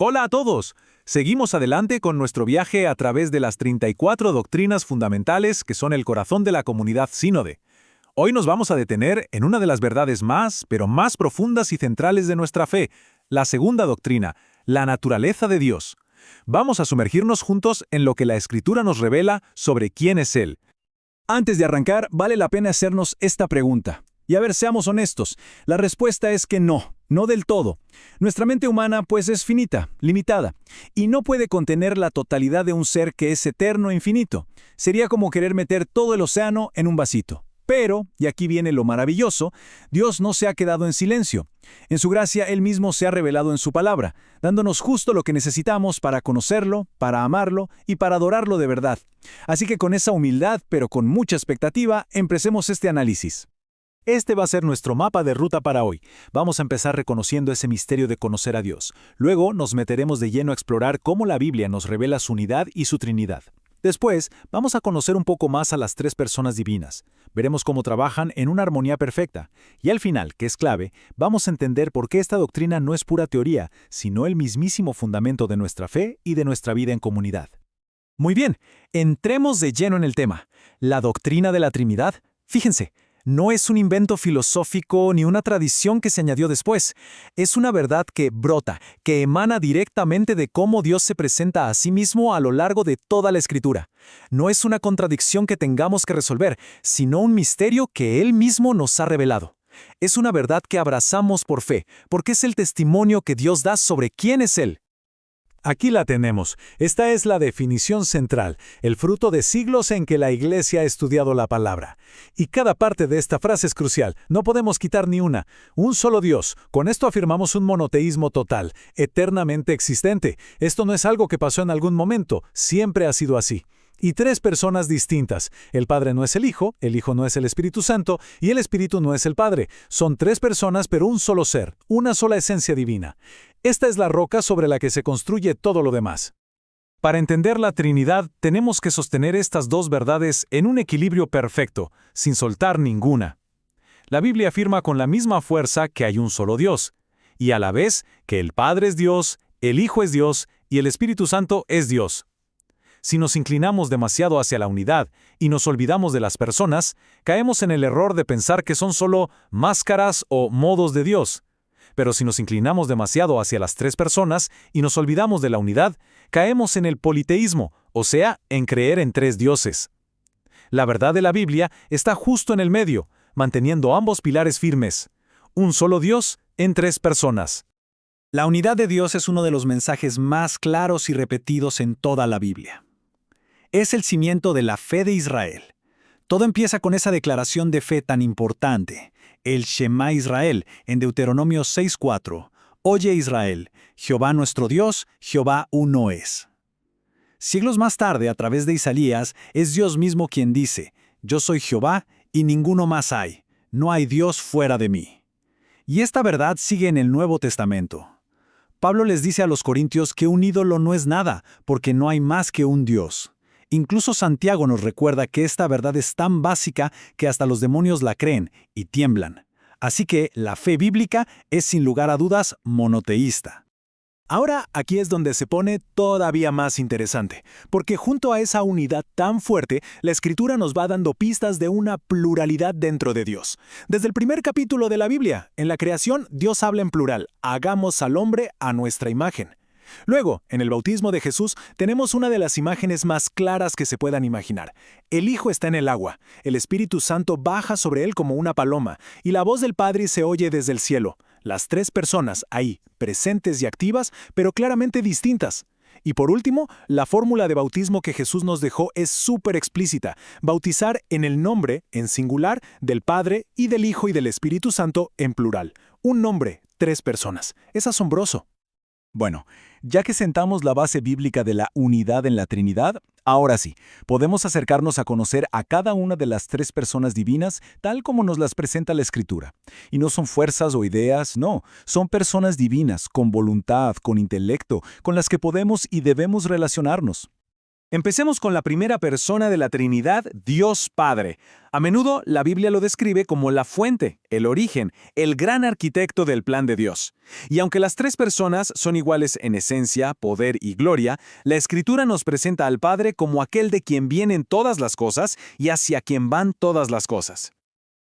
Hola a todos. Seguimos adelante con nuestro viaje a través de las 34 doctrinas fundamentales que son el corazón de la comunidad Sínode. Hoy nos vamos a detener en una de las verdades más, pero más profundas y centrales de nuestra fe, la segunda doctrina, la naturaleza de Dios. Vamos a sumergirnos juntos en lo que la Escritura nos revela sobre quién es Él. Antes de arrancar, vale la pena hacernos esta pregunta. Y a ver, seamos honestos. La respuesta es que no del todo. Nuestra mente humana, pues, es finita, limitada, y no puede contener la totalidad de un ser que es eterno e infinito. Sería como querer meter todo el océano en un vasito. Pero, y aquí viene lo maravilloso, Dios no se ha quedado en silencio. En su gracia, Él mismo se ha revelado en su palabra, dándonos justo lo que necesitamos para conocerlo, para amarlo y para adorarlo de verdad. Así que con esa humildad, pero con mucha expectativa, empecemos este análisis. Este va a ser nuestro mapa de ruta para hoy. Vamos a empezar reconociendo ese misterio de conocer a Dios. Luego nos meteremos de lleno a explorar cómo la Biblia nos revela su unidad y su Trinidad. Después, vamos a conocer un poco más a las tres personas divinas. Veremos cómo trabajan en una armonía perfecta. Y al final, que es clave, vamos a entender por qué esta doctrina no es pura teoría, sino el mismísimo fundamento de nuestra fe y de nuestra vida en comunidad. Muy bien, entremos de lleno en el tema. La doctrina de la Trinidad, fíjense, no es un invento filosófico ni una tradición que se añadió después. Es una verdad que brota, que emana directamente de cómo Dios se presenta a sí mismo a lo largo de toda la Escritura. No es una contradicción que tengamos que resolver, sino un misterio que Él mismo nos ha revelado. Es una verdad que abrazamos por fe, porque es el testimonio que Dios da sobre quién es Él. Aquí la tenemos. Esta es la definición central, el fruto de siglos en que la Iglesia ha estudiado la palabra. Y cada parte de esta frase es crucial, no podemos quitar ni una. Un solo Dios. Con esto afirmamos un monoteísmo total, eternamente existente. Esto no es algo que pasó en algún momento, siempre ha sido así. Y tres personas distintas. El Padre no es el Hijo no es el Espíritu Santo y el Espíritu no es el Padre. Son tres personas pero un solo ser, una sola esencia divina. Esta es la roca sobre la que se construye todo lo demás. Para entender la Trinidad, tenemos que sostener estas dos verdades en un equilibrio perfecto, sin soltar ninguna. La Biblia afirma con la misma fuerza que hay un solo Dios, y a la vez que el Padre es Dios, el Hijo es Dios y el Espíritu Santo es Dios. Si nos inclinamos demasiado hacia la unidad y nos olvidamos de las personas, caemos en el error de pensar que son solo máscaras o modos de Dios. Pero si nos inclinamos demasiado hacia las tres personas y nos olvidamos de la unidad, caemos en el politeísmo, o sea, en creer en tres dioses. La verdad de la Biblia está justo en el medio, manteniendo ambos pilares firmes. Un solo Dios en tres personas. La unidad de Dios es uno de los mensajes más claros y repetidos en toda la Biblia. Es el cimiento de la fe de Israel. Todo empieza con esa declaración de fe tan importante, el Shema Israel, en Deuteronomio 6:4. Oye Israel, Jehová nuestro Dios, Jehová uno es. Siglos más tarde, a través de Isaías, es Dios mismo quien dice, yo soy Jehová y ninguno más hay, no hay Dios fuera de mí. Y esta verdad sigue en el Nuevo Testamento. Pablo les dice a los corintios que un ídolo no es nada, porque no hay más que un Dios. Incluso Santiago nos recuerda que esta verdad es tan básica que hasta los demonios la creen y tiemblan. Así que la fe bíblica es sin lugar a dudas monoteísta. Ahora aquí es donde se pone todavía más interesante, porque junto a esa unidad tan fuerte, la Escritura nos va dando pistas de una pluralidad dentro de Dios. Desde el primer capítulo de la Biblia, en la creación, Dios habla en plural, hagamos al hombre a nuestra imagen. Luego, en el bautismo de Jesús, tenemos una de las imágenes más claras que se puedan imaginar. El Hijo está en el agua, el Espíritu Santo baja sobre él como una paloma, y la voz del Padre se oye desde el cielo. Las tres personas ahí, presentes y activas, pero claramente distintas. Y por último, la fórmula de bautismo que Jesús nos dejó es súper explícita. Bautizar en el nombre, en singular, del Padre y del Hijo y del Espíritu Santo en plural. Un nombre, tres personas. Es asombroso. Bueno, ya que sentamos la base bíblica de la unidad en la Trinidad, ahora sí, podemos acercarnos a conocer a cada una de las tres personas divinas tal como nos las presenta la Escritura. Y no son fuerzas o ideas, no, son personas divinas, con voluntad, con intelecto, con las que podemos y debemos relacionarnos. Empecemos con la primera persona de la Trinidad, Dios Padre. A menudo la Biblia lo describe como la fuente, el origen, el gran arquitecto del plan de Dios. Y aunque las tres personas son iguales en esencia, poder y gloria, la Escritura nos presenta al Padre como aquel de quien vienen todas las cosas y hacia quien van todas las cosas.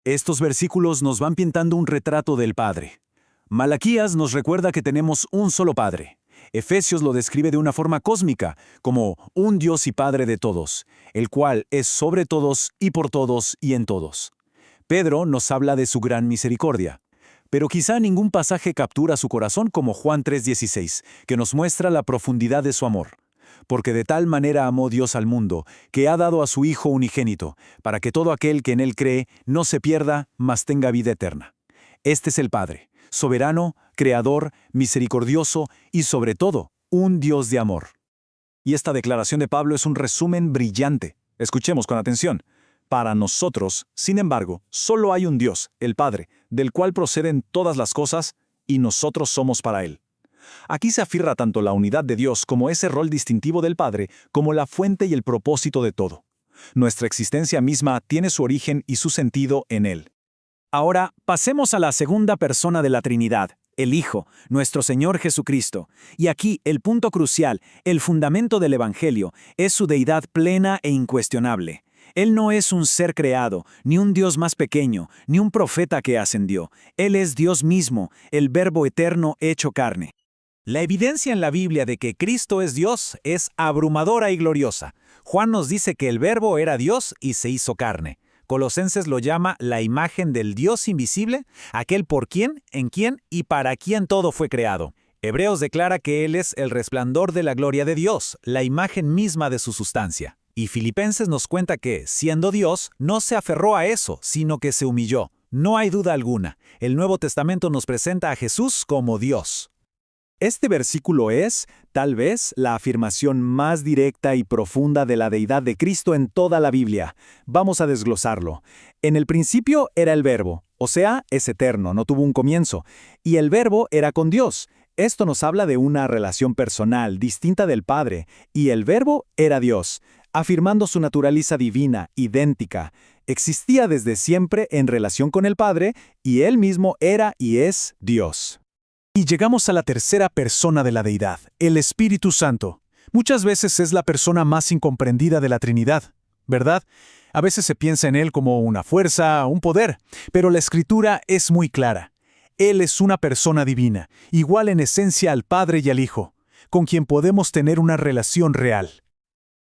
Estos versículos nos van pintando un retrato del Padre. Malaquías nos recuerda que tenemos un solo Padre. Efesios lo describe de una forma cósmica, como un Dios y Padre de todos, el cual es sobre todos y por todos y en todos. Pedro nos habla de su gran misericordia. Pero quizá ningún pasaje captura su corazón como Juan 3:16, que nos muestra la profundidad de su amor. Porque de tal manera amó Dios al mundo, que ha dado a su Hijo unigénito, para que todo aquel que en él cree no se pierda, mas tenga vida eterna. Este es el Padre, soberano, creador, misericordioso y sobre todo, un Dios de amor. Y esta declaración de Pablo es un resumen brillante. Escuchemos con atención. Para nosotros, sin embargo, solo hay un Dios, el Padre, del cual proceden todas las cosas, y nosotros somos para Él. Aquí se afirma tanto la unidad de Dios como ese rol distintivo del Padre, como la fuente y el propósito de todo. Nuestra existencia misma tiene su origen y su sentido en Él. Ahora, pasemos a la segunda persona de la Trinidad, el Hijo, nuestro Señor Jesucristo. Y aquí el punto crucial, el fundamento del Evangelio, es su deidad plena e incuestionable. Él no es un ser creado, ni un Dios más pequeño, ni un profeta que ascendió. Él es Dios mismo, el Verbo eterno hecho carne. La evidencia en la Biblia de que Cristo es Dios es abrumadora y gloriosa. Juan nos dice que el Verbo era Dios y se hizo carne. Colosenses lo llama la imagen del Dios invisible, aquel por quien, en quien y para quien todo fue creado. Hebreos declara que Él es el resplandor de la gloria de Dios, la imagen misma de su sustancia. Y Filipenses nos cuenta que, siendo Dios, no se aferró a eso, sino que se humilló. No hay duda alguna, el Nuevo Testamento nos presenta a Jesús como Dios. Este versículo es, tal vez, la afirmación más directa y profunda de la deidad de Cristo en toda la Biblia. Vamos a desglosarlo. En el principio era el Verbo, o sea, es eterno, no tuvo un comienzo, y el Verbo era con Dios. Esto nos habla de una relación personal, distinta del Padre, y el Verbo era Dios, afirmando su naturaleza divina, idéntica. Existía desde siempre en relación con el Padre, y Él mismo era y es Dios. Y llegamos a la tercera persona de la deidad, el Espíritu Santo. Muchas veces es la persona más incomprendida de la Trinidad, ¿verdad? A veces se piensa en Él como una fuerza, un poder, pero la Escritura es muy clara. Él es una persona divina, igual en esencia al Padre y al Hijo, con quien podemos tener una relación real.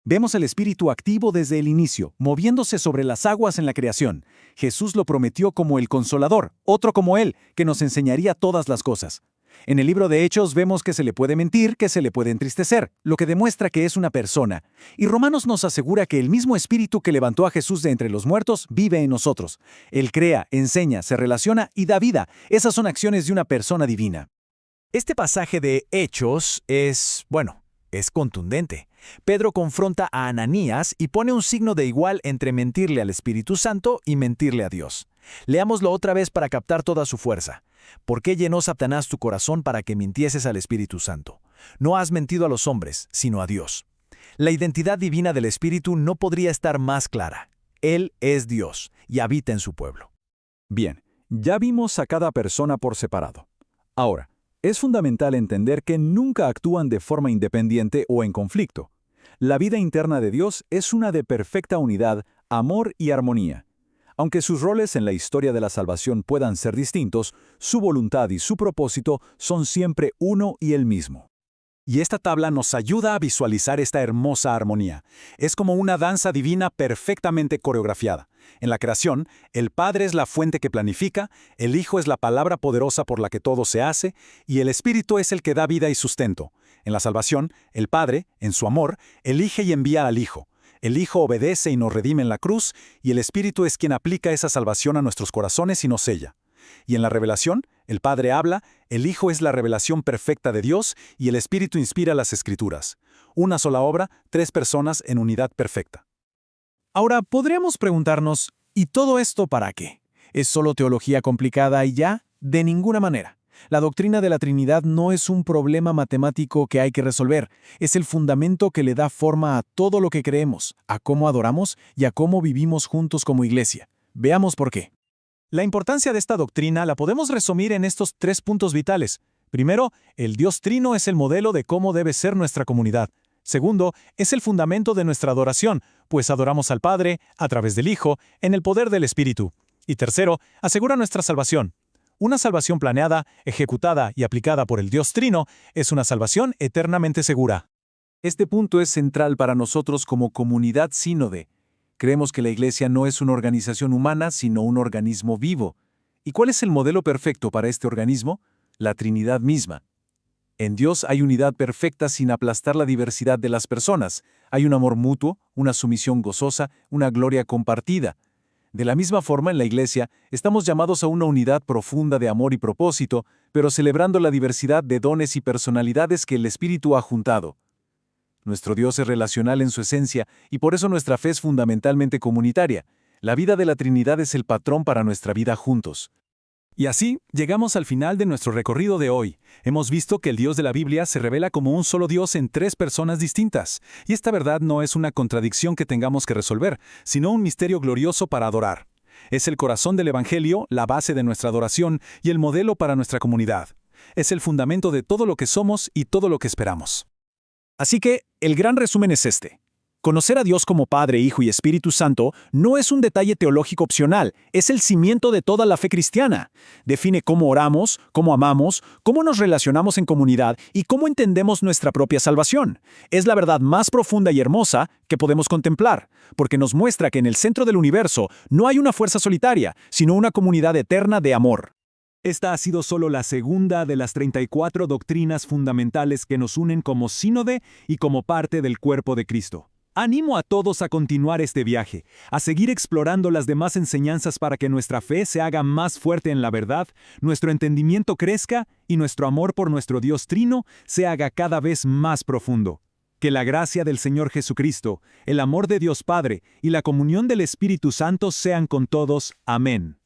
Vemos el Espíritu activo desde el inicio, moviéndose sobre las aguas en la creación. Jesús lo prometió como el Consolador, otro como Él, que nos enseñaría todas las cosas. En el libro de Hechos vemos que se le puede mentir, que se le puede entristecer, lo que demuestra que es una persona. Y Romanos nos asegura que el mismo Espíritu que levantó a Jesús de entre los muertos vive en nosotros. Él crea, enseña, se relaciona y da vida. Esas son acciones de una persona divina. Este pasaje de Hechos es contundente. Pedro confronta a Ananías y pone un signo de igual entre mentirle al Espíritu Santo y mentirle a Dios. Leámoslo otra vez para captar toda su fuerza. ¿Por qué llenó Satanás tu corazón para que mintieses al Espíritu Santo? No has mentido a los hombres, sino a Dios. La identidad divina del Espíritu no podría estar más clara. Él es Dios y habita en su pueblo. Bien, ya vimos a cada persona por separado. Ahora, es fundamental entender que nunca actúan de forma independiente o en conflicto. La vida interna de Dios es una de perfecta unidad, amor y armonía. Aunque sus roles en la historia de la salvación puedan ser distintos, su voluntad y su propósito son siempre uno y el mismo. Y esta tabla nos ayuda a visualizar esta hermosa armonía. Es como una danza divina perfectamente coreografiada. En la creación, el Padre es la fuente que planifica, el Hijo es la palabra poderosa por la que todo se hace, y el Espíritu es el que da vida y sustento. En la salvación, el Padre, en su amor, elige y envía al Hijo. El Hijo obedece y nos redime en la cruz, y el Espíritu es quien aplica esa salvación a nuestros corazones y nos sella. Y en la revelación, el Padre habla, el Hijo es la revelación perfecta de Dios y el Espíritu inspira las Escrituras. Una sola obra, tres personas en unidad perfecta. Ahora, podríamos preguntarnos, ¿y todo esto para qué? ¿Es solo teología complicada y ya? De ninguna manera. La doctrina de la Trinidad no es un problema matemático que hay que resolver, es el fundamento que le da forma a todo lo que creemos, a cómo adoramos y a cómo vivimos juntos como iglesia. Veamos por qué. La importancia de esta doctrina la podemos resumir en estos 3 puntos vitales. Primero, el Dios Trino es el modelo de cómo debe ser nuestra comunidad. Segundo, es el fundamento de nuestra adoración, pues adoramos al Padre, a través del Hijo, en el poder del Espíritu. Y tercero, asegura nuestra salvación. Una salvación planeada, ejecutada y aplicada por el Dios Trino es una salvación eternamente segura. Este punto es central para nosotros como comunidad sínode. Creemos que la Iglesia no es una organización humana, sino un organismo vivo. ¿Y cuál es el modelo perfecto para este organismo? La Trinidad misma. En Dios hay unidad perfecta sin aplastar la diversidad de las personas. Hay un amor mutuo, una sumisión gozosa, una gloria compartida. De la misma forma, en la Iglesia, estamos llamados a una unidad profunda de amor y propósito, pero celebrando la diversidad de dones y personalidades que el Espíritu ha juntado. Nuestro Dios es relacional en su esencia y por eso nuestra fe es fundamentalmente comunitaria. La vida de la Trinidad es el patrón para nuestra vida juntos. Y así, llegamos al final de nuestro recorrido de hoy. Hemos visto que el Dios de la Biblia se revela como un solo Dios en 3 personas distintas. Y esta verdad no es una contradicción que tengamos que resolver, sino un misterio glorioso para adorar. Es el corazón del Evangelio, la base de nuestra adoración y el modelo para nuestra comunidad. Es el fundamento de todo lo que somos y todo lo que esperamos. Así que, el gran resumen es este. Conocer a Dios como Padre, Hijo y Espíritu Santo no es un detalle teológico opcional, es el cimiento de toda la fe cristiana. Define cómo oramos, cómo amamos, cómo nos relacionamos en comunidad y cómo entendemos nuestra propia salvación. Es la verdad más profunda y hermosa que podemos contemplar, porque nos muestra que en el centro del universo no hay una fuerza solitaria, sino una comunidad eterna de amor. Esta ha sido solo la segunda de las 34 doctrinas fundamentales que nos unen como sínode y como parte del cuerpo de Cristo. Animo a todos a continuar este viaje, a seguir explorando las demás enseñanzas para que nuestra fe se haga más fuerte en la verdad, nuestro entendimiento crezca y nuestro amor por nuestro Dios Trino se haga cada vez más profundo. Que la gracia del Señor Jesucristo, el amor de Dios Padre y la comunión del Espíritu Santo sean con todos. Amén.